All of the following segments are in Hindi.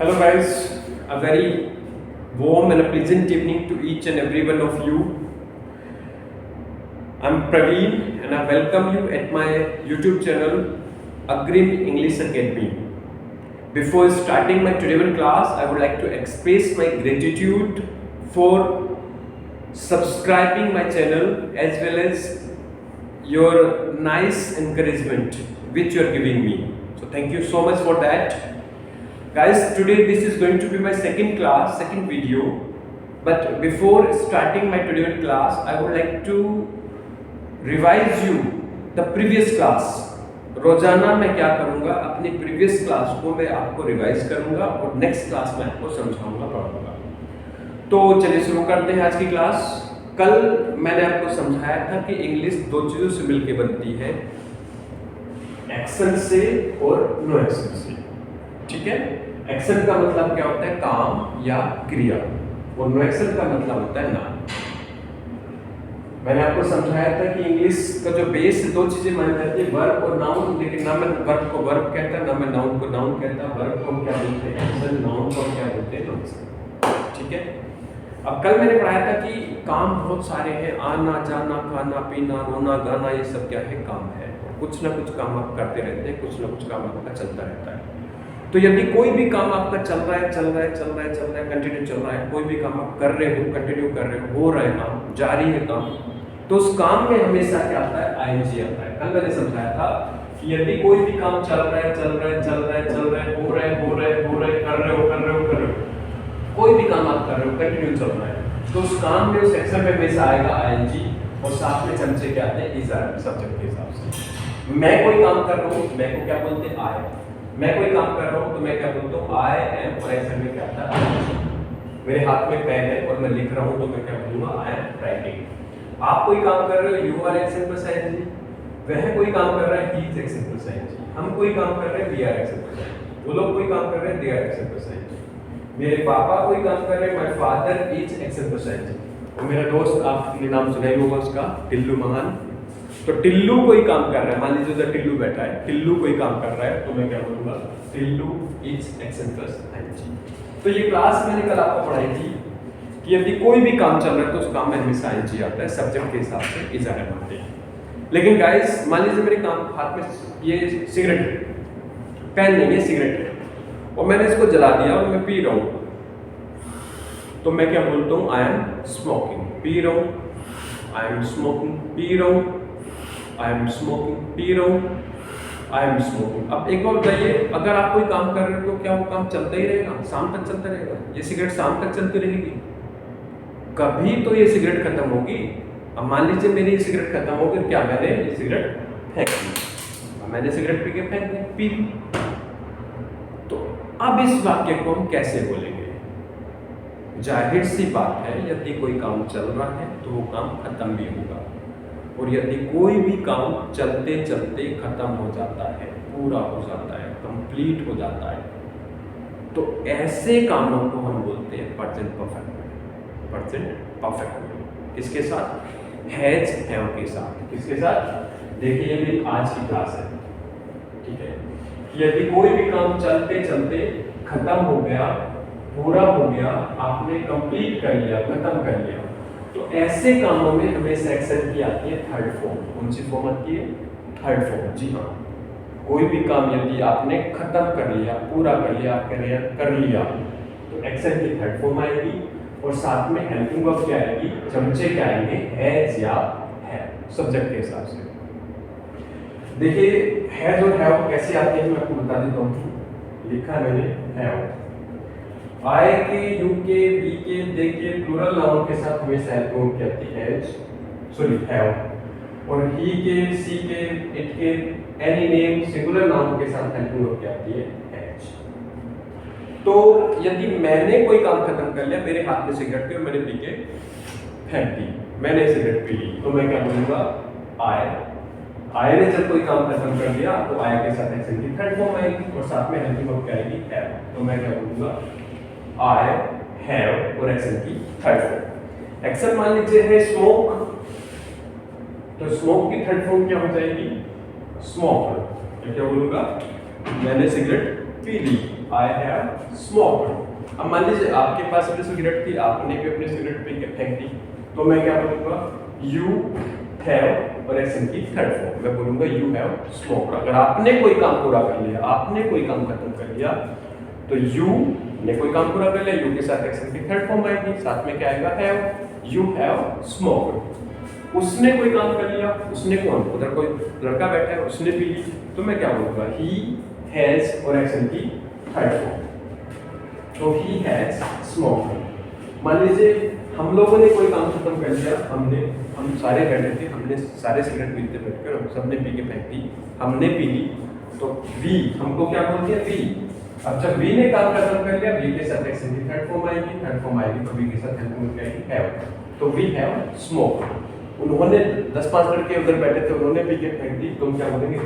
Hello guys, a very warm and a pleasant evening to each and every one of you. I'm Praveen and I welcome you at my YouTube channel Agrim English Academy. Before starting my today's class, I would like to express my gratitude for subscribing my channel as well as your nice encouragement which you are giving me. So thank you so much for that. Guys, today this is going to be my second video. But before starting my today's class, I would like to revise you the previous class. रोजाना मैं क्या करूँगा, अपनी प्रीवियस क्लास को मैं आपको रिवाइज करूँगा और नेक्स्ट क्लास में आपको समझाऊँगा, पढ़ाऊँगा। तो चलिए शुरू करते हैं आज की क्लास। कल मैंने आपको समझाया था कि इंग्लिश दो चीज़ों से मिलकर बनती है, एक्शन से और नो एक्शन से। ठीक है, एक्शन का मतलब क्या होता है, काम या क्रिया, और नो एक्शन का मतलब होता है नाउन। मैंने आपको समझाया था कि इंग्लिश का जो बेस दो चीजें मानी जाती है, वर्ब और नाउन, लेकिन ना मैं वर्ब को वर्ब कहता, ना मैं नाउन को नाउन कहता। वर्ब को क्या बोलते हैं, एक्शन, नाउन को क्या बोलते हैं, नॉन। ठीक है, अब कल मैंने पढ़ाया था कि काम बहुत सारे हैं, आना जाना, खाना पीना, रोना गाना, ये सब क्या है, काम है। कुछ ना कुछ काम आप करते रहते हैं, कुछ ना कुछ काम आपका चलता रहता है। तो यदि कोई भी काम आपका चल रहा है, कंटिन्यू चल रहा है, कोई भी काम आप कर रहे हो, कंटिन्यू कर रहे हो रहा है काम, जारी है काम, तो उस काम में हमेशा क्या आता है, आईएनजी आता है। कल मैंने समझाया था कि यदि कोई भी काम चल रहा है, हो रहा है, कर रहे हो, कोई भी काम आप कर रहे हो, कंटिन्यू चल रहा है, तो उस काम में, उस एक्शन में हमेशा आएगा आईएनजी, और साथ में चमचे क्या आते हैं, इज आर, सब्जेक्ट के हिसाब से। मैं कोई काम कर रहा हूँ, मैं को क्या बोलते हैं, आई। मैं कोई काम कर रहा हूँ तो मैं क्या बोलता हूँ, आई एम, और एक्शन में क्या आता है, मेरे हाथ में पेन है और मैं लिख रहा हूँ तो मैं क्या बोलूँगा, आई एम राइटिंग। आप कोई काम कर रहे हो, you are action plus ING. वह कोई काम कर रहा है, he is action plus ING. हम कोई काम कर रहे हैं, we are action plus ING. वो लोग कोई काम कर रहे हैं, they are action plus ING. मेरे पापा कोई काम कर रहे हैं, my father is action plus ING. और मेरा दोस्त, आपने नाम सुना ही होगा उसका, टिल्लू महान। तो टिल्लू कोई काम कर रहा है, मान लीजिए उधर टिल्लू बैठा है, टिल्लू कोई काम कर रहा है, तो मैं क्या बोलूँगा, Tillu is action plus ING. तो ये क्लास मैंने कल आपको पढ़ाई थी कि यदि कोई भी काम चल रहा है तो उस काम में हमेशा आईएनजी आता है, सब्जेक्ट के हिसाब से इज आर बनते हैं। लेकिन गाइस, मान लीजिए मेरे काम हाथ में ये सिगरेट है, पेन नहीं है, सिगरेट है, और मैंने इसको जला दिया और मैं पी रहा हूँ, तो मैं क्या बोलता हूँ, आई एम स्मोकिंग। पी रहा हूँ, आई एम स्मोकिंग, पी रहा हूँ, आई एम स्मोकिंग, पी रहा हूँ, आई एम स्मोकिंग। अब एक बार बताइए, अगर आप कोई काम कर रहे हो तो क्या वो काम चलता ही रहेगा, शाम तक चलता रहेगा? ये सिगरेट शाम तक चलती रहेगी? कभी तो ये सिगरेट खत्म होगी। अब मान लीजिए मेरी सिगरेट खत्म हो गई, क्या मैंने ये सिगरेट फेंक दी, मैंने सिगरेट पी के फेंक दी, पी ली। तो अब इस वाक्य को हम कैसे बोलेंगे? जाहिर सी बात है, यदि कोई काम चल रहा है तो वो काम खत्म भी होगा, और यदि कोई भी काम चलते चलते खत्म हो जाता है, पूरा हो जाता है, कंप्लीट हो जाता है, तो ऐसे कामों को हम बोलते हैं प्रेजेंट परफेक्ट। प्रेजेंट परफेक्ट किसके साथ? हैज, हैव के साथ। किसके साथ? देखिए, ये मेरी आज की क्लास है, ठीक है। यदि कोई भी काम चलते चलते खत्म हो गया, पूरा हो गया, आपने कंप्लीट कर लिया, खत्म कर लिया, तो ऐसे कामों में हमेशा एक्शन की आती है थर्ड फॉर्म। कौन सी फॉर्म आती है? Third form. जी हाँ, कोई भी काम यदि आपने खत्म कर लिया, पूरा कर लिया, कर लिया, तो एक्शन की थर्ड फॉर्म आएगी, और साथ में हेल्पिंग वर्ब क्या आएगी, चमचे क्या आएंगे, हैज या हैव, सब्जेक्ट के हिसाब से। देखिए, हैज और हैव कैसे आते हैं मैं आपको बता देता हूँ। लिखा है मैंने हैव। आई के, यू के, वी के, दे के प्लूरल नाउन के साथ हमेशा हेल्पिंग वर्ब क्या आती है, हैव। और ही के, सी के, इट के, एनी नेम सिंगुलर नाउन के साथ हेल्पिंग वर्ब क्या आती है, हैज। तो यदि मैंने कोई काम खत्म कर लिया, मेरे हाथ में सिगरेट थी और मैंने पी के फेंक दी, मैंने सिगरेट पी ली, तो मैं क्या बोलूँगा, आई। आई ने जब कोई काम खत्म कर दिया तो आई के साथ एक्शन की थर्ड फॉर्म आएगी, और साथ में हेल्पिंग वर्ब क्या आएगी, हैव। तो मैं क्या बोलूँगा, आई हैव, और एक्शन की थर्ड फॉर्म। एक्शन मान लीजिए है स्मोक, तो स्मोक की थर्ड फॉर्म क्या हो जाएगी, स्मोक। तो क्या बोलूँगा, मैंने सिगरेट पी ली, आई हैव स्मोक्ड। अब मान लीजिए आपके पास भी सिगरेट थी, आपने भी अपनी सिगरेट पी के फेंक दी, तो मैं क्या बोलूँगा, यू हैव, और एक्शन की थर्ड फॉर्म मैं बोलूँगा यू हैव स्मोक्ड। अगर आपने कोई काम पूरा कर लिया, आपने कोई काम खत्म कर लिया, तो यू ने कोई काम पूरा कर लिया, यू के साथ एक्शन की थर्ड फॉर्म आएगी, साथ में क्या आएगा, हैव, यू हैव स्मोक्ड। उसने कोई काम कर लिया, उसने कौन, उधर कोई लड़का बैठा है, उसने पी ली, तो मैं क्या बोलूँगा, ही हैज, और एक्शन की थर्ड फॉर्म, तो ही हैज स्मोक्ड। मान लीजिए हम लोगों ने कोई काम खत्म कर लिया, हम सारे बैठे थे, हमने सारे सिगरेट पीते बैठकर, हम सबने पी के फेंक दी, हमने पी ली, तो वी हमको क्या बोलते हैं, वी। अब जब वी ने काम खत्म कर लिया, वी के साथ एक्शन की थर्ड फॉर्म आएगी, तो वी के साथ हेल्पिंग क्या आएगी, हैव, तो वी हैव स्मोक्ड। उन्होंने 10-5 लड़के उधर बैठे थे, उन्होंने पी के फेंक दी, तुम क्या बोलेंगे,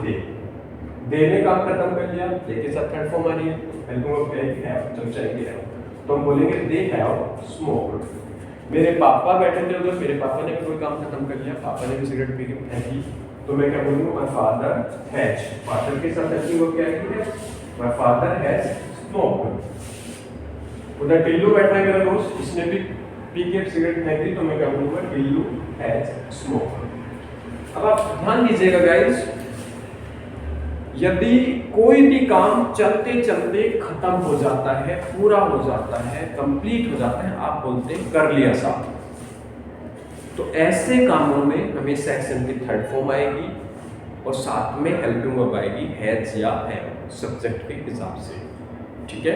दे ने काम खत्म कर लिया, दे के साथ थर्ड फॉर्म आ रही है, हेल्पिंग क्या आएगी, हैव, जब चाहिए हैव, तो हम बोलेंगे दे हैव स्मोक्ड। मेरे पापा बैठे थे उधर, मेरे पापा ने भी कोई काम खत्म कर लिया, पापा ने भी सिगरेट पी के फेंकी, तो मैं क्या बोलूँगा, माय फादर हैज, फादर के साथ हेल्पिंग क्या आएगी, माय फादर हैज स्मोक्ड। उधर टिल्लू बैठा है मेरा दोस्त, इसने भी पी के सिगरेट फेंक दी, तो मैं क्या बोलूँगा, टिल्लू हैज स्मोक्ड। अब आप ध्यान दीजिएगा गाइस, यदि कोई भी काम चलते चलते खत्म हो जाता है, पूरा हो जाता है, कंप्लीट हो जाता है, आप बोलते हैं कर लिया साहब, तो ऐसे कामों में हमेशा एक्शन की थर्ड फॉर्म आएगी और साथ में हेल्पिंग वर्ब आएगी, हैज या हैव, सब्जेक्ट के हिसाब से। ठीक है,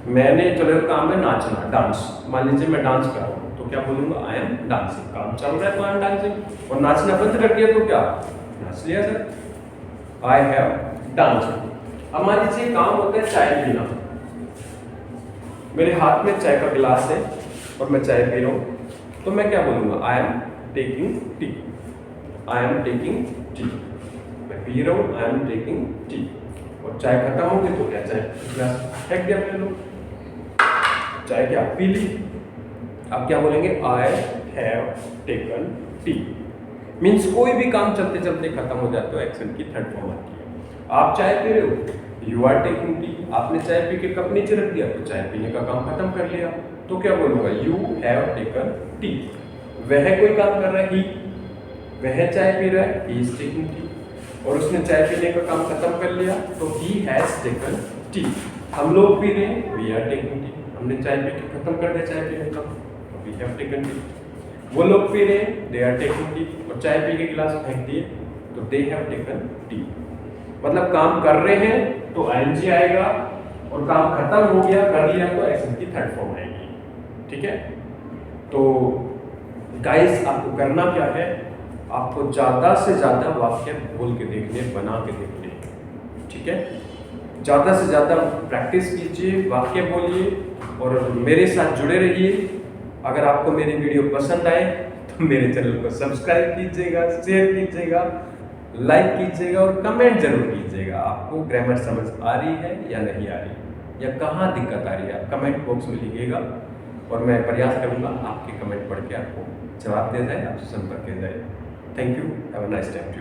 मैंने चलो काम है नाचना, डांस, मान लीजिए मैं डांस कर रहा हूँ, तो क्या बोलूँगा, आई एम डांसिंग, काम चल रहा है तो आई एम डांसिंग, और नाचना बंद कर दिया तो क्या, नाच लिया सर, आई हैव डांस। अब मान लीजिए काम होता है चाय पीना, मेरे हाथ में चाय का गिलास है और मैं चाय पी रहा हूँ, तो मैं क्या बोलूँगा, I am taking tea, I am taking tea, मैं पी रहा हूँ, आई एम टेकिंग टी, और चाय खत्म हो गई तो क्या, चाय गिलास फेंक दिया मैंने, लोग चाय क्या पी ली। अब क्या बोलेंगे, I have taken T, means कोई भी काम चलते चलते खत्म हो जाता है, एक्शन की थर्ड फॉर्म आती है। आप चाय पी रहे हो, यू आर टेकिंग टी, आपने चाय पी के कप नीचे रख दिया, तो चाय पीने का काम खत्म कर लिया, तो क्या बोलूँगा, यू हैव टेकन टी। वह कोई काम कर रहा है, ही, वह चाय पी रहा है, ही इज टेकिंग टी, और उसने चाय पीने का काम खत्म कर लिया, तो ही हैज टेकन टी। हम लोग पी रहे हैं, वी आर टेकिंग टी, हमने चाय पी के खत्म कर दिया चाय पीने का, तो वी हैव टेकन टी। वो लोग पी रहे हैं, दे आर टेकिंग टी, और चाय पी के गिलास फेंक दिए, तो दे हैव टेकन टी। मतलब काम कर रहे हैं तो आईएनजी आएगा, और काम खत्म हो गया, कर लिया, तो एक्शन की थर्ड फॉर्म आएगी। ठीक है, तो गाइस आपको करना क्या है, आपको ज़्यादा से ज़्यादा वाक्य बोल के देखने, बना के देखने। ठीक है, ज़्यादा से ज़्यादा प्रैक्टिस कीजिए, वाक्य बोलिए, और मेरे साथ जुड़े रहिए। अगर आपको मेरी वीडियो पसंद आए तो मेरे चैनल को सब्सक्राइब कीजिएगा, शेयर कीजिएगा, लाइक कीजिएगा, और कमेंट जरूर कीजिएगा। आपको ग्रामर समझ आ रही है या नहीं आ रही, या कहाँ दिक्कत आ रही है, आप कमेंट बॉक्स में लिखिएगा, और मैं प्रयास करूँगा आपके कमेंट पढ़ के आपको जवाब दिया जाए, आपसे संपर्क किया जाए। Thank you, have a nice time.